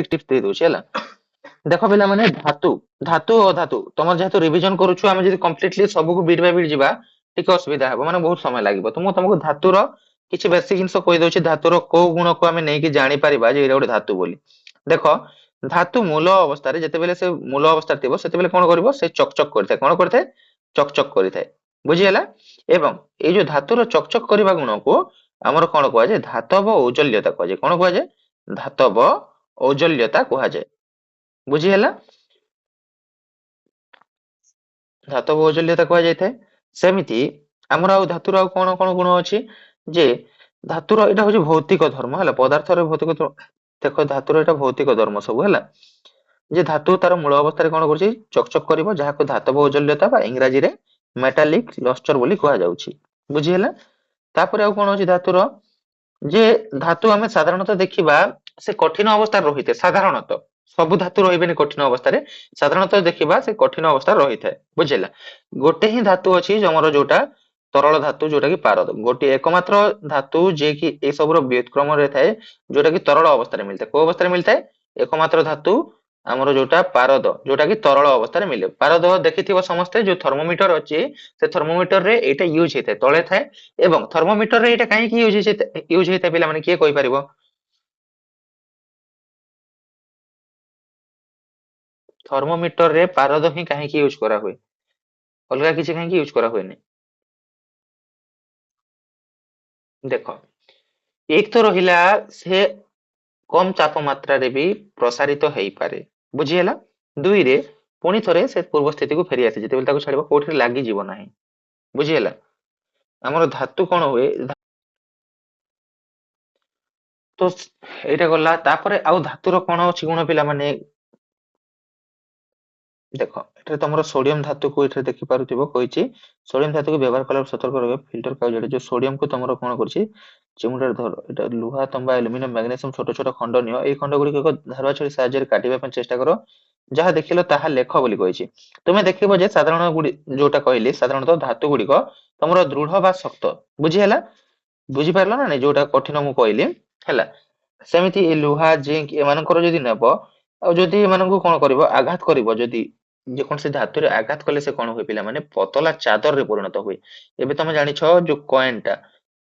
Tips दे दूची है। देख पिला माने धातु धातु और धातु तुम जेहेतु रिविजन करूछु आमे जदी कंप्लीटली सब को बिट बाय बिट जिबा टिके असुविधा हबो माने बहुत समय लागबो तो मु तुमको धातुर किछि बेसिक जिंस कहि दोछि धातुर को गुण को आमे नै कि जानि परिबा जे एटा गोटे धातु बोली। देखो धातु मूल अवस्था रे जते बेले से मूल अवस्था थिबो सेते बेले कोन करबो से चकचक करथाय कोन करथाय चकचक करिथाय बुझी हला। एवं ए जो धातुर चकचक करबा गुण को हमर कोन कहै जे धातव औजल्यता कहै जे कोन कहै जे धातव औजल्यता कहै जे बुझी हला। धातव औजल्यता कुहा जाय सेमिति ଆମର ଆଉ ଧାତୁର ଆଉ କଣ କଣ ଗୁଣ ଅଛି ଯେ धातुର ଏଟା ହଉଛି ଭୌତିକ ଧର୍ମ ହେଲା ପଦାର୍ଥର ଭୌତିକ ଦେଖ ଧାତୁର ଏଟା ଭୌତିକ ଧର୍ମ ସବୁ ହେଲା ଯେ ଧାତୁ ତାର ମୂଳ ଅବସ୍ଥାରେ କଣ କରୁଛି ଚକଚକ କରିବ ଯାହାକୁ ଧାତବ ଔଜଲ୍ୟତା ବା ଇଂରାଜୀରେ ମେଟାଲିକ ଲସ୍ଟର ବୋଲି କୁହାଯାଉଛି ବୁଝି ହେଲା। ତାପରେ ଆଉ କଣ ଅଛି ଧାତୁର ଯେ ଧାତୁ ଆମେ ସାଧାରଣତଃ ଦେଖିବା ସେ କଠିନ ଅବସ୍ଥାରେ ରହିଥାଏ ସାଧାରଣତଃ ସବୁ ଧାତୁ ରହିବେନି କଠିନ ଅବସ୍ଥାରେ ସାଧାରଣତଃ ଦେଖିବା ସେ କଠିନ ଅବସ୍ଥାରେ ରହିଥାଏ ବୁଝିଲା। ଗୋଟେ ହିଁ ଧାତୁ ଅଛି ଆମର ଯୋଉଟା ତରଳ ଧାତୁ ଯୋଉଟା କି ପାରଦ ଗୋଟିଏ ଏକମାତ୍ର ଧାତୁ ଯେ କି ଏ ସବୁର ବ୍ୟୁତ୍କ୍ରମରେ ଥାଏ ଯୋଉଟା କି ତରଳ ଅବସ୍ଥାରେ ମିଳିଥାଏ କୋଉ ଅବସ୍ଥାରେ ମିଳିଥାଏ ଏକମାତ୍ର ଧାତୁ ଆମର ଯୋଉଟା ପାରଦ ଯୋଉଟା କି ତରଳ ଅବସ୍ଥାରେ ମିଳେ ପାରଦ ଦେଖିଥିବ ସମସ୍ତେ ଯୋଉ ଥର୍ମୋମିଟର ଅଛି ସେ ଥର୍ମୋମିଟର ରେ ଏଇଟା ୟୁଜ ହେଇଥାଏ ତଳେ ଥାଏ ଏବଂ ଥର୍ମୋମିଟର ରେ ଏଇଟା କାହିଁକି ୟୁଜ ହେଇଥାଏ ପିଲାମାନେ କିଏ କହିପାରିବ ଥର୍ମୋମିଟର ରେ ପାରଦ ହିଁ କାହିଁକି ୟୁଜ କରା ହୁଏ ଅଲଗା କିଛି କାହିଁକି ୟୁଜ କରା ହୁଏନି ଦେଖ ଏକ ତ ରହିଲା ସେ କମ ତାପମାତ୍ରାରେ ବି ପ୍ରସାରିତ ହେଇପାରେ ବୁଝି ହେଲା ଦୁଇରେ ପୁଣି ଥରେ ସେ ପୂର୍ବ ସ୍ଥିତିକୁ ଫେରି ଆସେ ଯେତେବେଳେ ତାକୁ ଛାଡିବ କୋଉଠି ଲାଗିଯିବ ନାହିଁ ବୁଝି ହେଲା। ଆମର ଧାତୁ କଣ ହୁଏ ତ ଏଇଟା ଗଲା ତାପରେ ଆଉ ଧାତୁର କଣ ଅଛି ଗୁଣ ପିଲାମାନେ ଦେଖ ଏଠାରେ ତମର ସୋଡିୟମ ଧାତୁକୁ ଏଠାରେ ଦେଖିପାରୁଥିବ କହିଛି ସୋଡିୟମ ଧାତୁକୁ ବ୍ୟବହାର କଲା ସତର୍କ ରହିବ ଫିଲ୍ଟର କାଗଜ ଯୋଉ ସୋଡିୟମ କୁ ତମର କଣ କରୁଛି ଚିମୁଟାରେ ଧର ଏଟା ଲୁହା ତମ୍ବା ଆଲୁମିନିୟମ ମ୍ୟାଗ୍ନେସିୟମ ଛୋଟ ଛୋଟ ଖଣ୍ଡ ନିଅ ଏଇ ଖଣ୍ଡ ଗୁଡିକ ଏକ ଧାରୁଆ ଛୁରୀ ସାହାଯ୍ୟରେ କାଟିବା ପାଇଁ ଚେଷ୍ଟା କର ଯାହା ଦେଖିଲ ତାହା ଲେଖ ବୋଲି କହିଛି ତୁମେ ଦେଖିବ ଯେ ସାଧାରଣ ଯୋଉଟା କହିଲି ସାଧାରଣତଃ ଧାତୁ ଗୁଡିକ ତମର ଦୃଢ ବା ଶକ୍ତ ବୁଝି ହେଲା ବୁଝିପାରିଲ ନା ନାଇଁ ଯୋଉଟା କଠିନ ମୁଁ କହିଲି ହେଲା ସେମିତି ଏ ଲୁହା ଜିଙ୍କ ଏମାନଙ୍କର ଯଦି ନେବ ଆଉ ଯଦି ଏମାନଙ୍କୁ କଣ କରିବ ଆଘାତ କରିବ ଯଦି ଯେକୌଣସି ଧାତୁରେ ଆଘାତ କଲେ ସେ କଣ ହୁଏ ପିଲାମାନେ ପତଲା ଚାଦରରେ ପରିଣତ ହୁଏ। ଏବେ ତମେ ଜାଣିଛ ଯୋଉ କଏନ ଟା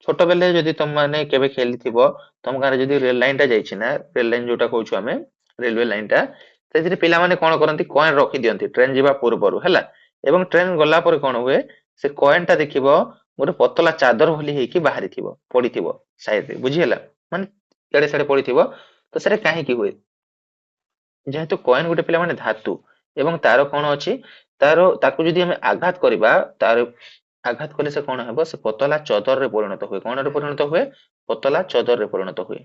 ଛୋଟ ବେଲେ ଯଦି ତମେ ମାନେ କେବେ ଖେଳିଥିବ ତମ ଗାଁରେ ଯଦି ରେଲ ଲାଇନ ଟା ଯାଇଛି ନା ରେଲ ଲାଇନ ଯୋଉଟା କହୁଛୁ ଆମେ ରେଲୱେ ଲାଇନ ଟା ସେଥିରେ ପିଲାମାନେ କଣ କରନ୍ତି କଏନ ରଖିଦିଅନ୍ତି ଟ୍ରେନ ଯିବା ପୂର୍ବରୁ ହେଲା ଏବଂ ଟ୍ରେନ ଗଲା ପରେ କଣ ହୁଏ ସେ କଏନ ଟା ଦେଖିବ ଗୋଟେ ପତଲା ଚାଦର ଭଳି ହେଇକି ବାହାରିଥିବ ପଡିଥିବ ସାଇଡ ରେ ବୁଝି ହେଲା ମାନେ ଇଆଡେ ସିଆଡେ ପଡିଥିବ ତ ସେଟା କାହିଁକି ହୁଏ ଯେହେତୁ କଏନ ଗୋଟେ ପିଲାମାନେ ଧାତୁ ଏବଂ ତାର କଣ ଅଛି ତାର ତାକୁ ଯଦି ଆମେ ଆଘାତ କରିବା ତାର ଆଘାତ କଲେ ସେ କଣ ହେବ ସେ ପତଲା ଚଦରରେ ପରିଣତ ହୁଏ କଣରେ ପରିଣତ ହୁଏ ପତଲା ଚଦରରେ ପରିଣତ ହୁଏ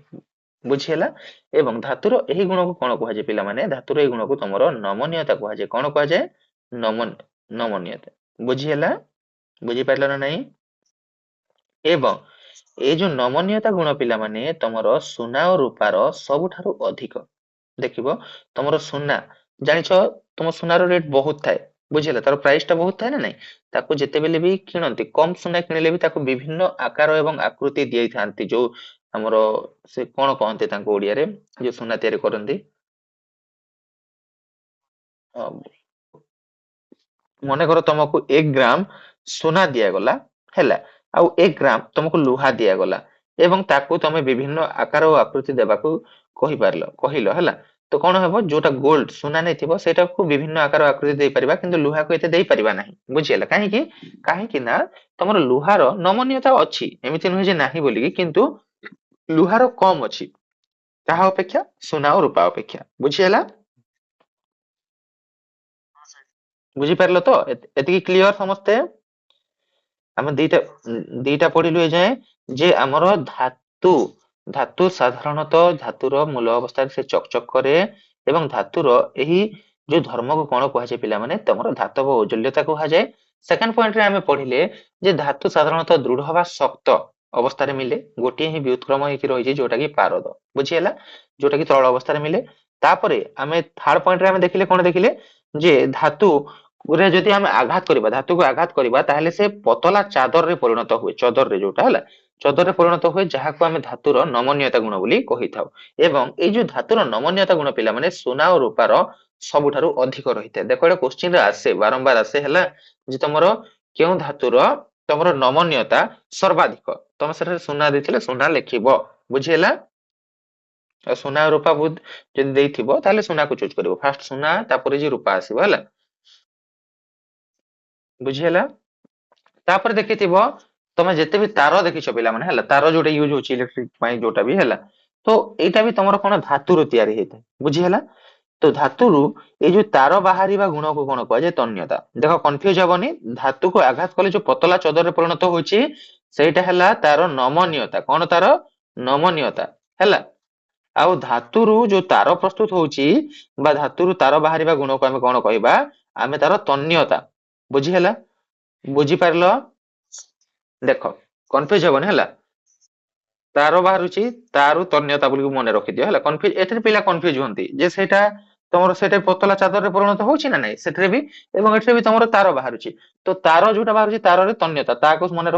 ବୁଝି ହେଲା ଏବଂ ଧାତୁର ଏହି ଗୁଣକୁ କଣ କୁହାଯାଏ ପିଲାମାନେ ଧାତୁର ଏହି ଗୁଣକୁ ତମର ନମନୀୟତା କୁହାଯାଏ କଣ କୁହାଯାଏ ନମନୀୟତା ବୁଝି ହେଲା ବୁଝିପାରିଲ ନା ନାଇଁ ଏବଂ ଏଇ ଯୋଉ ନମନୀୟତା ଗୁଣ ପିଲାମାନେ ତମର ସୁନା ଓ ରୂପାର ସବୁଠାରୁ ଅଧିକ ଦେଖିବ ତମର ସୁନା ଜାଣିଛ ତମ ସୁନାର ରେଟ୍ ବହୁତ ଥାଏ ବୁଝିଲା ତାର ପ୍ରାଇସ ଟା ବହୁତ ଥାଏ ନା ନାଇଁ ତାକୁ ଯେତେବେଳେ ବି କିଣନ୍ତି କମ ସୁନା କିଣିଲେ ବି ତାକୁ ବିଭିନ୍ନ ଆକାର ଏବଂ ଆକୃତି ଦେଇଥାନ୍ତି ଯୋଉ ଆମର ସେ କଣ କହନ୍ତି ତାଙ୍କୁ ଓଡିଆରେ ଯୋଉ ସୁନା ତିଆରି କରନ୍ତି ଅ, ମନେକର ତମକୁ 1 ଗ୍ରାମ ସୁନା ଦିଆଗଲା ହେଲା ଆଉ 1 ଗ୍ରାମ ତମକୁ ଲୁହା ଦିଆଗଲା ଏବଂ ତାକୁ ତମେ ବିଭିନ୍ନ ଆକାର ଓ ଆକୃତି ଦେବାକୁ କହିଲ ହେଲା ତ କଣ ହେବ ଯୋଉଟା ଗୋଲ୍ଡ ସୁନା ନେଇଥିବ ସେଇଟାକୁ ବିଭିନ୍ନ ଆକାର ଆକୃତି ଦେଇପାରିବା କିନ୍ତୁ ଲୁହାକୁ ଏତେ ଦେଇପାରିବା ନାହିଁ ବୁଝିହେଲା କାହିଁକି କାହିଁକି ନା ତମର ଲୁହାର ନମନୀୟତା ଅଛି ଏମିତି ନୁହେଁ ଯେ ନାହିଁ ବୋଲିକି କିନ୍ତୁ ଲୁହାର କମ ଅଛି କାହା ଅପେକ୍ଷା ସୁନା ଓ ରୂପା ଅପେକ୍ଷା ବୁଝିହେଲା ବୁଝିପାରିଲ ତ ଏତିକି କ୍ଲିୟର ସମସ୍ତେ ଆମେ ଦିଟା ପଢିଲୁ ଏ ଯାଏଁ ଯେ ଆମର ଧାତୁ ସାଧାରଣତଃ ଧାତୁର ମୂଳ ଅବସ୍ଥାରେ ସେ ଚକଚକ କରେ ଏବଂ ଧାତୁର ଏହି ଯୋଉ ଧର୍ମକୁ କଣ କୁହାଯାଏ ପିଲାମାନେ ତମର ଧାତବ ଔଜଲ୍ୟତା କୁହାଯାଏ ସେକେଣ୍ଡ ପଏଣ୍ଟରେ ଆମେ ପଢିଲେ ଯେ ଧାତୁ ସାଧାରଣତଃ ଦୃଢ ବା ଶକ୍ତ ଅବସ୍ଥାରେ ମିଳେ ଗୋଟିଏ ହିଁ ବ୍ୟୁତ୍କ୍ରମ ହେଇକି ରହିଛି ଯୋଉଟା କି ପାରଦ ବୁଝି ହେଲା ଯୋଉଟା କି ତରଳ ଅବସ୍ଥାରେ ମିଳେ ତାପରେ ଆମେ ଥାର୍ଡ ପଏଣ୍ଟରେ ଆମେ ଦେଖିଲେ କଣ ଦେଖିଲେ ଯେ ଧାତୁ ରେ ଯଦି ଆମେ ଆଘାତ କରିବା, ଧାତୁକୁ ଆଘାତ କରିବା, ତାହେଲେ ସେ ପତଲା ଚାଦରରେ ପରିଣତ ହୁଏ, ଚଦରରେ ଯୋଉଟା ହେଲା, ଚଦରରେ ପରିଣତ ହୁଏ, ଯାହାକୁ ଆମେ ଧାତୁର ନମନୀୟତା ଗୁଣ ବୋଲି କହିଥାଉ। ଏବଂ ଏଇ ଯୋଉ ଧାତୁର ନମନୀୟତା ଗୁଣ ପିଲାମାନେ ସୁନା ଓ ରୂପାର ସବୁଠାରୁ ଅଧିକ ରହିଥାଏ। ଦେଖ ଏଇଟା କୋଶ୍ଚିନ୍ ରେ ଆସେ, ବାରମ୍ବାର ଆସେ ହେଲା, ଯେ ତମର କେଉଁ ଧାତୁର ତମର ନମନୀୟତା ସର୍ବାଧିକ, ତମେ ସେଠାରେ ସୁନା ଦେଇଥିଲେ ସୁନା ଲେଖିବ, ବୁଝି ହେଲା। ଆଉ ସୁନା ଆଉ ରୂପା ଯଦି ଦେଇଥିବ ତାହେଲେ ସୁନାକୁ ଚୁଜ କରିବ, ଫାଷ୍ଟ ସୁନା ତାପରେ ଯେ ରୂପା ଆସିବ ହେଲା, ବୁଝି ହେଲା। ତାପରେ ଦେଖିଥିବ, ତମେ ଯେତେ ବି ତାର ଦେଖିଛ ପିଲାମାନେ ହେଲା, ତାର ଯୋଉଟା ୟୁଜ ହଉଛି ଇଲେକ୍ଟ୍ରିକ ପାଇଁ ଯୋଉଟା ବି ହେଲା, ତ ଏଇଟା ବି ତମର କଣ ଧାତୁରୁ ତିଆରି ହେଇଥାଏ, ବୁଝି ହେଲା। ତ ଧାତୁରୁ ଏଇ ଯୋଉ ତାର ବାହାରିବା ଗୁଣକୁ କଣ କୁହାଯାଏ, ତନ୍ୟତା। ଦେଖ କନଫ୍ୟୁଜ ହବନି, ଧାତୁକୁ ଆଘାତ କଲେ ଯୋଉ ପତଳା ଚଦରରେ ପରିଣତ ହଉଛି, ସେଇଟା ହେଲା ତାର ନମନୀୟତା, କଣ ତାର ନମନୀୟତା ହେଲା। ଆଉ ଧାତୁରୁ ଯୋଉ ତାର ପ୍ରସ୍ତୁତ ହଉଛି ବା ଧାତୁରୁ ତାର ବାହାରିବା ଗୁଣକୁ ଆମେ କଣ କହିବା, ଆମେ ତାର ତନ୍ୟତା, ବୁଝି ହେଲା। ବୁଝିପାରିଲ? ଦେଖ କନଫ୍ୟୁଜ ହବନି ହେଲା, ତାର ବାହାରୁଛି, ତାରୁ ତନ୍ୟତା ବୋଲି ମନେ ରଖିଦିଅ ହେଲା। କନଫ୍ୟୁଜ ଏଥିରେ ପିଲା କନଫ୍ୟୁଜ ହୁଅନ୍ତି ଯେ ସେଇଟା ତମର ସେଇଟା ପତଳା ଚାଦରରେ ପରିଣତ ହଉଛି ନା ନାଇଁ, ସେଥିରେ ବି, ଏବଂ ଏଥିରେ ବି ତମର ତାର ବାହାରୁଛି, ତ ତାର ଯୋଉଟା ବାହାରୁଛି ତାରରେ ତନ୍ୟତା, ତାକୁ ମନେ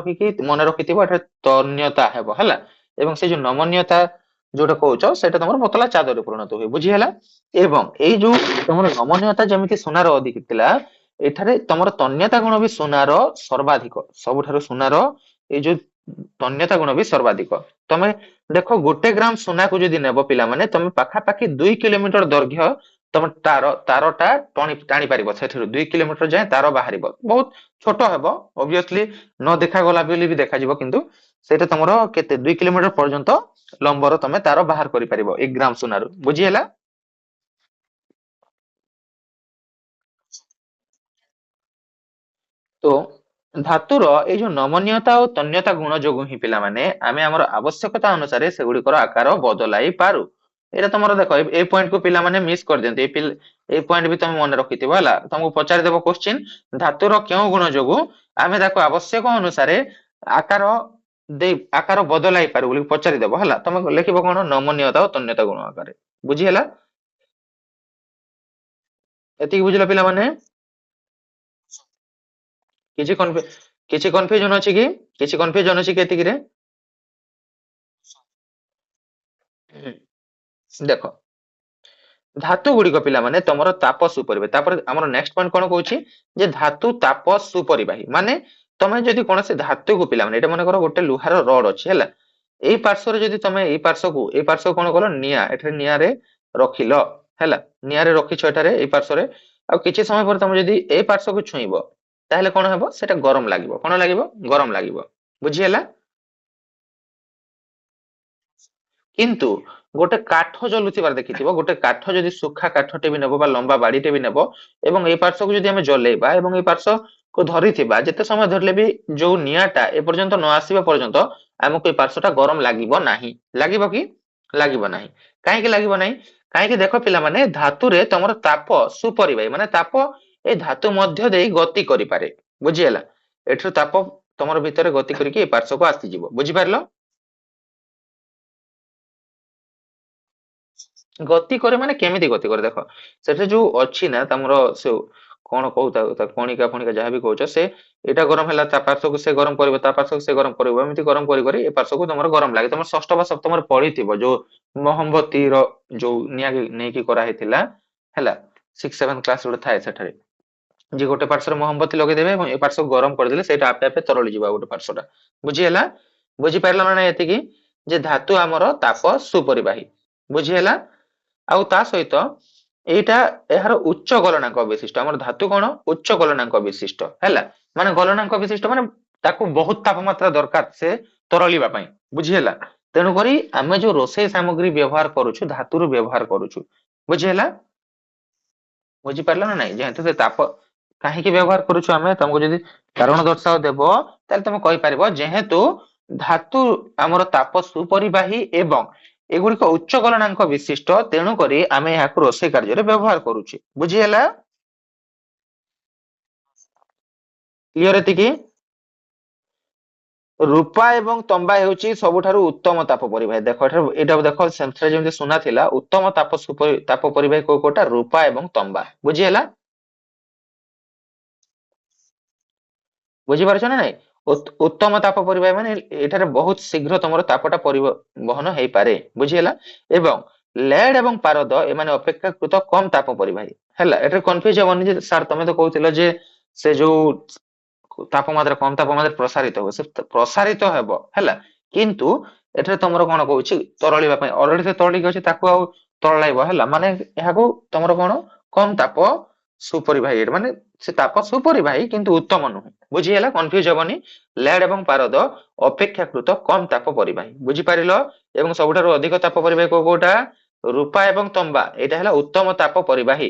ରଖିଥିବ, ଏଠାରେ ତନ୍ୟତା ହେବ ହେଲା। ଏବଂ ସେ ଯୋଉ ନମନୀୟତା ଯୋଉଟା କହୁଛ ସେଇଟା ତମର ପତଳା ଚାଦରରେ ପରିଣତ ହୁଏ, ବୁଝି ହେଲା। ଏବଂ ଏଇ ଯୋଉ ତମର ନମନୀୟତା ଯେମିତି ସୁନାର ଅଧିକ ଥିଲା, ଏଠାରେ ତମର ତନ୍ୟତା ଗୁଣ ବି ସୁନାର ସର୍ବାଧିକ, ସବୁଠାରୁ ସୁନାର ଏଇ ଯୋଉ ତନ୍ୟତା ଗୁଣ ବି ସର୍ବାଧିକ। ତମେ ଦେଖ ଗୋଟେ ଗ୍ରାମ ସୁନାକୁ ଯଦି ନେବ ପିଲାମାନେ, ତମେ ପାଖାପାଖି 2 କିଲୋମିଟର ଦୈର୍ଘ୍ୟ ତମେ ତାରଟା ଟାଣି ପାରିବ, ସେଥିରୁ 2 କିଲୋମିଟର ଯାଏଁ ତାର ବାହାରିବ, ବହୁତ ଛୋଟ ହେବ ଅବଭିୟସଲି, ନ ଦେଖାଗଲା ବୋଲି ବି ଦେଖାଯିବ, କିନ୍ତୁ ସେଇଟା ତମର କେତେ 2 କିଲୋମିଟର ପର୍ଯ୍ୟନ୍ତ ଲମ୍ବର ତମେ ତାର ବାହାର କରିପାରିବ 1 ଗ୍ରାମ ସୁନାରୁ, ବୁଝି ହେଲା। ତ ଧାତୁର ଏଇ ଯୋଉ ନମନୀୟତା ଓ ତନ୍ୟତା ଗୁଣ ଯୋଗୁ ହିଁ ପିଲାମାନେ ଆମେ ଆମର ଆବଶ୍ୟକତା ଅନୁସାରେ ସେଗୁଡିକର ଆକାର ବଦଳାଇ ପାରୁ। ଏଇଟା ତମର ଦେଖ, ଏଇ ପଏଣ୍ଟ କୁ ପିଲାମାନେ ମିସ୍ କରିଦିଅନ୍ତି, ଏଇ ପଏଣ୍ଟ ବି ତମେ ମନେ ରଖିଥିବ ହେଲା। ତମକୁ ପଚାରିଦେବ କୋଶ୍ଚିନ୍, ଧାତୁର କେଉଁ ଗୁଣ ଯୋଗୁ ଆମେ ତାକୁ ଆବଶ୍ୟକ ଅନୁସାରେ ଆକାର ଆକାର ବଦଳାଇ ପାରୁ ବୋଲି ପଚାରିଦେବ ହେଲା, ତମେ ଲେଖିବ କଣ, ନମନୀୟତା ଓ ତନ୍ୟତା ଗୁଣ ଆକାରରେ, ବୁଝି ହେଲା। ଏତିକି ବୁଝିଲ ପିଲାମାନେ? କିଛି କିଛି କନଫ୍ୟୁଜନ ଅଛି କି, କିଛି କନଫ୍ୟୁଜନ ଅଛି କି ଏତିକିରେ? ହୁଁ, ଦେଖ ଧାତୁ ଗୁଡିକ ପିଲାମାନେ ତମର ତାପ ସୁପରିବାହୀ, ତାପରେ ଆମର ନେକ୍ସଟ ପଏଣ୍ଟ କଣ କହୁଛି, ଯେ ଧାତୁ ତାପ ସୁପରିବାହୀ, ମାନେ ତମେ ଯଦି କୌଣସି ଧାତୁକୁ ପିଲାମାନେ, ଏଇଟା ମନେ କର ଗୋଟେ ଲୁହାର ରଡ ଅଛି ହେଲା, ଏଇ ପାର୍ଶ୍ୱରେ ଯଦି ତମେ ଏଇ ପାର୍ଶ୍ୱ କଣ କଲ, ନିଆଁ ଏଠାରେ ନିଆଁରେ ରଖିଲ ହେଲା, ନିଆଁରେ ରଖିଛ ଏଠାରେ ଏଇ ପାର୍ଶ୍ୱରେ, ଆଉ କିଛି ସମୟ ପରେ ତମେ ଯଦି ଏଇ ପାର୍ଶ୍ୱକୁ ଛୁଇଁବ, ତାହେଲେ କଣ ହେବ, ସେଟା ଗରମ ଲାଗିବ, କଣ ଲାଗିବ, ଗରମ ଲାଗିବ, ବୁଝି ହେଲା। କିନ୍ତୁ ଗୋଟେ କାଠ ଜଲୁଥିବାର ଦେଖିଥିବ, ଗୋଟେ କାଠ ଯଦି ସୁଖା କାଠଟେ ବି ନେବ ବା ଲମ୍ବା ବାଡିଟେ ବି ନେବ, ଏବଂ ଏଇ ପାର୍ଶ୍ୱକୁ ଯଦି ଆମେ ଜଲେଇବା ଏବଂ ଏଇ ପାର୍ଶ୍ୱକୁ ଧରିଥିବା, ଯେତେ ସମୟ ଧରିଲେ ବି ଯୋଉ ନିଆଁଟା ଏ ପର୍ଯ୍ୟନ୍ତ ନ ଆସିବା ପର୍ଯ୍ୟନ୍ତ ଆମକୁ ଏଇ ପାର୍ଶ୍ୱଟା ଗରମ ଲାଗିବ ନାହିଁ, ଲାଗିବ କି, ଲାଗିବ ନାହିଁ। କାହିଁକି ଲାଗିବ ନାହିଁ, କାହିଁକି ଦେଖ ପିଲାମାନେ, ଧାତୁରେ ତମର ତାପ ସୁପରିବାହୀ, ମାନେ ତାପ ଏଇ ଧାତୁ ମଧ୍ୟ ଦେଇ ଗତି କରିପାରେ, ବୁଝି ହେଲା। ଏଠିରୁ ତାପ ତମର ଭିତରେ ଗତି କରିକି ଏ ପାର୍ଶ୍ୱକୁ ଆସିଯିବ, ବୁଝିପାରିଲ। ଗତି କରେ ମାନେ କେମିତି ଗତି କରେ, ଦେଖ ସେଠି ଯୋଉ ଅଛି ନା ତମର ସେ କଣ କହୁ ତା କଣିକା ଫଣିକା ଯାହା ବି କହୁଛ, ସେ ଏଇଟା ଗରମ ହେଲା, ତା ପାର୍ଶ୍ୱକୁ ସେ ଗରମ କରିବ, ତା ପାର୍ଶ୍ୱକୁ ସେ ଗରମ କରିବ, ଏମିତି ଗରମ କରି କରି ଏ ପାର୍ଶ୍ୱକୁ ତମର ଗରମ ଲାଗେ। ତମର ଷଷ୍ଠ ବା ସପ୍ତମରେ ପଢିଥିବ, ଯୋଉ ମହମବତୀର ଯୋଉ ନିଆଁ ନେଇକି କରାହେଇଥିଲା ହେଲା, 6, 7 କ୍ଲାସ ଗୋଟେ ଥାଏ ସେଠାରେ, ଯେ ଗୋଟେ ପାର୍ଶ୍ୱରେ ମହମବତୀ ଲଗେଇଦେବେ ଏବଂ ଏ ପାର୍ଶ୍ୱକୁ ଗରମ କରିଦେଲେ ସେଇଟା ଆପେ ଆପେ ତରଳି ଯିବ ଆଉ ଗୋଟେ ପାର୍ଶ୍ୱଟା, ବୁଝି ହେଲା। ବୁଝିପାରିଲ ନା ନାଇଁ ଏତିକି, ଯେ ଧାତୁ ଆମର ତାପ ସୁପରିବାହୀ, ବୁଝି ହେଲା। ଆଉ ତା ସହିତ ଏଇଟା ଏହାର ଉଚ୍ଚ ଗଲନାଙ୍କ ବିଶିଷ୍ଟ, ଆମର ଧାତୁ କଣ, ଉଚ୍ଚ ଗଲନାଙ୍କ ବିଶିଷ୍ଟ ହେଲା, ମାନେ ଗଲନାଙ୍କ ବିଶିଷ୍ଟ ମାନେ ତାକୁ ବହୁତ ତାପମାତ୍ରା ଦରକାର ସେ ତରଳିବା ପାଇଁ, ବୁଝି ହେଲା। ତେଣୁକରି ଆମେ ଯୋଉ ରୋଷେଇ ସାମଗ୍ରୀ ବ୍ୟବହାର କରୁଛୁ ଧାତୁରୁ ବ୍ୟବହାର କରୁଛୁ, ବୁଝି ହେଲା। ବୁଝିପାରିଲ ନା ନାଇଁ, ଯେହେତୁ ସେ ତାପ କାହିଁକି ବ୍ୟବହାର କରୁଛୁ ଆମେ, ତମକୁ ଯଦି କାରଣ ଦର୍ଶାଅ ଦେବ, ତାହେଲେ ତମେ କହିପାରିବ ଯେହେତୁ ଧାତୁ ଆମର ତାପ ସୁପରିବାହୀ ଏବଂ ଏଗୁଡିକ ଉଚ୍ଚ ଗଲନାଙ୍କ ବିଶିଷ୍ଟ, ତେଣୁ କରି ଆମେ ଏହାକୁ ରୋଷେଇ କାର୍ଯ୍ୟରେ ବ୍ୟବହାର କରୁଛେ, ବୁଝି ହେଲା। କ୍ଲିୟର ଏତିକି। ରୂପା ଏବଂ ତମ୍ବା ହେଉଛି ସବୁଠାରୁ ଉତ୍ତମ ତାପ ପରିବାହୀ, ଦେଖ ଏଠାରେ ଏଇଟା ଦେଖ, ସେଥିରେ ଯେମିତି ସୁନା ଥିଲା, ଉତ୍ତମ ତାପ ପରିବାହୀ କୋଉ କୋଉଟା, ରୂପା ଏବଂ ତମ୍ବା, ବୁଝି ହେଲା। ବୁଝିପାରୁଛ ନା ନାଇଁ? ଉତ୍ତମ ତାପ ପରିବାହୀ ମାନେ ଏଠାରେ ବହୁତ ଶୀଘ୍ର ତମର ତାପଟା ପରିବହନ ହେଇପାରେ, ବୁଝିହେଲା। ଏବଂ ଲେଡ୍ ଏବଂ ପାରଦ ଏମାନେ ଅପେକ୍ଷାକୃତ କମ ତାପ ପରିବାହୀ। ହେଲା, ଏଠାରେ କନଫ୍ୟୁଜ ହବନି ଯେ ସାର୍ ତମେ ତ କହୁଥିଲ ଯେ ସେ ଯୋଉ ତାପମାତ୍ରା କମ ତାପମାତ୍ରା ପ୍ରସାରିତ ହୁଏ, ସେ ପ୍ରସାରିତ ହେବ ହେଲା, କିନ୍ତୁ ଏଠାରେ ତମର କଣ କହୁଛି ତରଳିବା ପାଇଁ, ଅଲରେଡି ସେ ତରଳିକି ଅଛି ତାକୁ ଆଉ ତରଳାଇବ ହେଲା, ମାନେ ଏହାକୁ ତମର କଣ କମ ତାପ ସୁପରିବାହୀ, ମାନେ ସେ ତାପ ସୁପରିବାହୀ କିନ୍ତୁ ଉତ୍ତମ ନୁହେଁ, ବୁଝିହେଲା, କନଫ୍ୟୁଜ ହବନି। ଲେଡ୍ ଏବଂ ପାରଦ ଅପେକ୍ଷାକୃତ କମ ତାପ ପରିବାହୀ, ବୁଝିପାରିଲ। ଏବଂ ସବୁଠାରୁ ଅଧିକ ତାପ ପରିବାହୀ କୋଉଟା? ରୂପା ଏବଂ ତମ୍ବା, ଏଇଟା ହେଲା ଉତ୍ତମ ତାପ ପରିବାହୀ।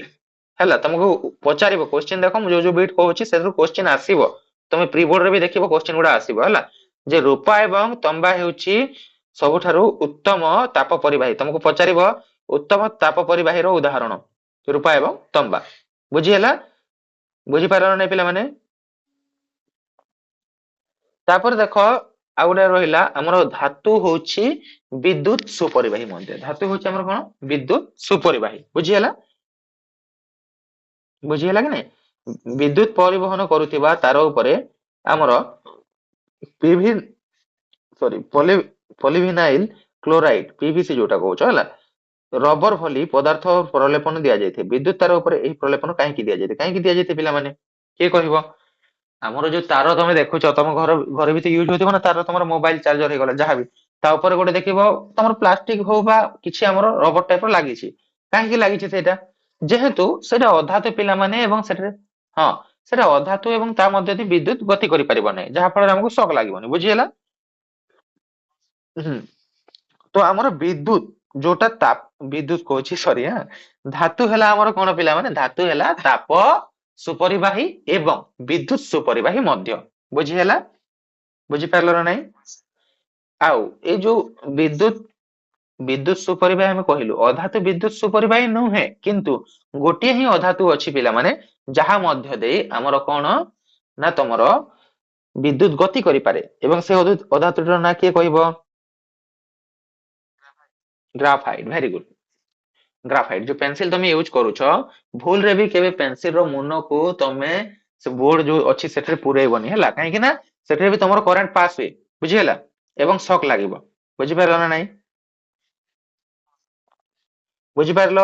ହେଲା, ତମକୁ ପଚାରିବ କୋଶ୍ଚିନ୍, ଦେଖ ମୁଁ ଯୋଉ ଯୋଉ ବିଟ୍ କହୁଛି ସେଥିରୁ କୋଶ୍ଚିନ୍ ଆସିବ, ତମେ ପ୍ରି ବୋର୍ଡ ରେ ବି ଦେଖିବ କୋଶ୍ଚିନ୍ ଗୁଡା ଆସିବ ହେଲା, ଯେ ରୂପା ଏବଂ ତମ୍ବା ହେଉଛି ସବୁଠାରୁ ଉତ୍ତମ ତାପ ପରିବାହୀ। ତମକୁ ପଚାରିବ ଉତ୍ତମ ତାପ ପରିବାହୀର ଉଦାହରଣ ରୂପା ଏବଂ ତମ୍ବା, ବୁଝିହେଲା। ବୁଝିପାରିଲ ନାଇଁ ପିଲାମାନେ? ତାପରେ ଦେଖ ଆଉ ଗୋଟେ ରହିଲା ଆମର ଧାତୁ ହଉଛି ବିଦ୍ୟୁତ ସୁପରିବାହୀ ମଧ୍ୟ, ଧାତୁ ହଉଛି ଆମର କଣ ବିଦ୍ୟୁତ ସୁପରିବାହୀ, ବୁଝିହେଲା। ବୁଝିହେଲା କି ନାଇଁ? ବିଦ୍ୟୁତ ପରିବହନ କରୁଥିବା ତାର ଉପରେ ଆମର ପିଭି ସରି ପଲିଭିନାଇଲ କ୍ଲୋରାଇଡ ପିଭିସି ଯୋଉଟା କହୁଛ ହେଲା, ରବର ଭଳି ପଦାର୍ଥ ପ୍ରଲେପନ ଦିଆଯାଇଥାଏ। ବିଦ୍ୟୁତ ତାର ଉପରେ ଏହି ପ୍ରଲେପନ କାହିଁକି ଦିଆଯାଇଥାଏ? କାହିଁକି ଦିଆଯାଇଥାଏ ପିଲାମାନେ, କିଏ କହିବ? ଆମର ଯୋଉ ତାର ତମେ ଦେଖୁଛ ତମ ଘର ଘର ଭିତରେ ୟୁଜ ହଉଥିବ ନା ତାର, ତମର ମୋବାଇଲ ଚାର୍ଜର ହେଇଗଲା ଯାହାବି, ତା ଉପରେ ଗୋଟେ ଦେଖିବ ତମର ପ୍ଲାଷ୍ଟିକ ହଉ ବା କିଛି ଆମର ରବର ଟାଇପ ର ଲାଗିଛି। କାହିଁକି ଲାଗିଛି ସେଇଟା? ଯେହେତୁ ସେଇଟା ଅଧାତୁ ପିଲାମାନେ, ଏବଂ ସେଠାରେ ହଁ ସେଟା ଅଧାତୁ ଏବଂ ତା ମଧ୍ୟରେ ବିଦ୍ୟୁତ ଗତି କରିପାରିବ ନାହିଁ, ଯାହା ଫଳରେ ଆମକୁ ଶକ୍ ଲାଗିବନି, ବୁଝିହେଲା। ହୁଁ, ତ ଆମର ବିଦ୍ୟୁତ ଯୋଉଟା ବିଦ୍ୟୁତ କହୁଛି ସରି ଧାତୁ ହେଲା ଆମର କଣ ପିଲାମାନେ, ଧାତୁ ହେଲା ତାପ ସୁପରିବାହୀ ଏବଂ ବିଦ୍ୟୁତ ସୁପରିବାହୀ ମଧ୍ୟ, ବୁଝିହେଲା। ବୁଝିପାରିଲ ନା ନାଇଁ? ଆଉ ଏଇ ଯୋଉ ବିଦ୍ୟୁତ ବିଦ୍ୟୁତ ସୁପରିବାହୀ ଆମେ କହିଲୁ, ଅଧାତୁ ବିଦ୍ୟୁତ ସୁପରିବାହୀ ନୁହେଁ, କିନ୍ତୁ ଗୋଟିଏ ହିଁ ଅଧାତୁ ଅଛି ପିଲାମାନେ, ଯାହା ମଧ୍ୟ ଦେଇ ଆମର କଣ ନା ତମର ବିଦ୍ୟୁତ ଗତି କରିପାରେ, ଏବଂ ସେ ଅଧାତୁଟିର ନାଁ କିଏ କହିବ? Graphite, very good. ଗ୍ରାଫାଇଟ ଯୋଉ ପେନସିଲ ତମେ ୟୁଜ କରୁଛ, ଭୁଲରେ ବି କେବେ ପେନସିଲ ର ମୁନକୁ ତମେ ସେ ବୋର୍ଡ ଯୋଉ ଅଛି ସେଥିରେ ପୁରେଇବନି ହେଲା, କାହିଁକି ନା ସେଥିରେ ବି ତମର କରେଣ୍ଟ ପାସ୍ ହୁଏ, ବୁଝିହେଲା, ଏବଂ ଶକ୍ ଲାଗିବ, ବୁଝିପାରିଲ ନା ନାଇଁ? ବୁଝିପାରିଲ।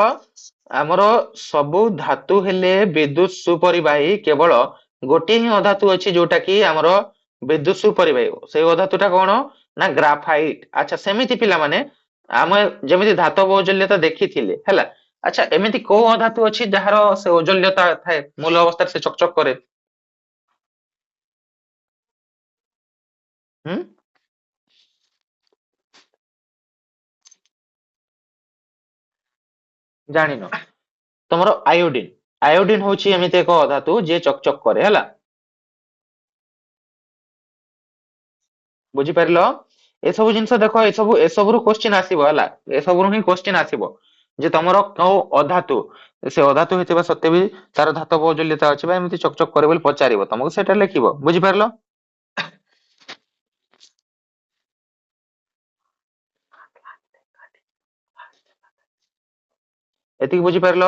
ଆମର ସବୁ ଧାତୁ ହେଲେ ବିଦ୍ୟୁତ ସୁପରିବାହୀ, କେବଳ ଗୋଟିଏ ହିଁ ଅଧାତୁ ଅଛି ଯୋଉଟା କି ଆମର ବିଦ୍ୟୁତ ସୁପରିବାହୀ, ସେଇ ଅଧାତୁ ଟା କଣ ନା ଗ୍ରାଫାଇଟ। ଆଚ୍ଛା, ସେମିତି ପିଲାମାନେ ଆମେ ଯେମିତି ଧାତବ ଔଜ୍ଜଲ୍ୟତା ଦେଖିଥିଲେ ହେଲା, ଆଚ୍ଛା ଏମିତି କୋଉ ଅଧାତୁ ଅଛି ଯାହାର ସେ ଔଜ୍ଜଲ୍ୟତା ଥାଏ, ମୂଳ ଅବସ୍ଥାରେ ସେ ଚକଚକ କରେ? ହୁଁ, ଜାଣିନ? ତମର ଆୟୋଡିନ, ଆୟୋଡିନ ହଉଛି ଏମିତି ଏକ ଅଧାତୁ ଯିଏ ଚକଚକ କରେ ହେଲା, ବୁଝିପାରିଲ। ଏସବୁ ଜିନିଷ ଦେଖ, ଏସବୁରୁ କୋଶ୍ଚିନ୍ ଆସିବ ହେଲା, ଏସବୁରୁ ହିଁ କୋଶ୍ଚିନ୍ ଆସିବ, ଯେ ତମର କୋଉ ଅଧାତୁ ସେ ଅଧାତୁ ହେଇଥିବା ସତ୍ତ୍ୱେ ବି ତାର ଧାତବ ଔଜ୍ଜଲ୍ୟତା ଅଛି ବା ଏମିତି ଚକଚକ କରେ ବୋଲି ପଚାରିବ, ତମକୁ ସେଟା ଲେଖିବ, ବୁଝିପାରିଲ। ଏତିକି ବୁଝିପାରିଲ।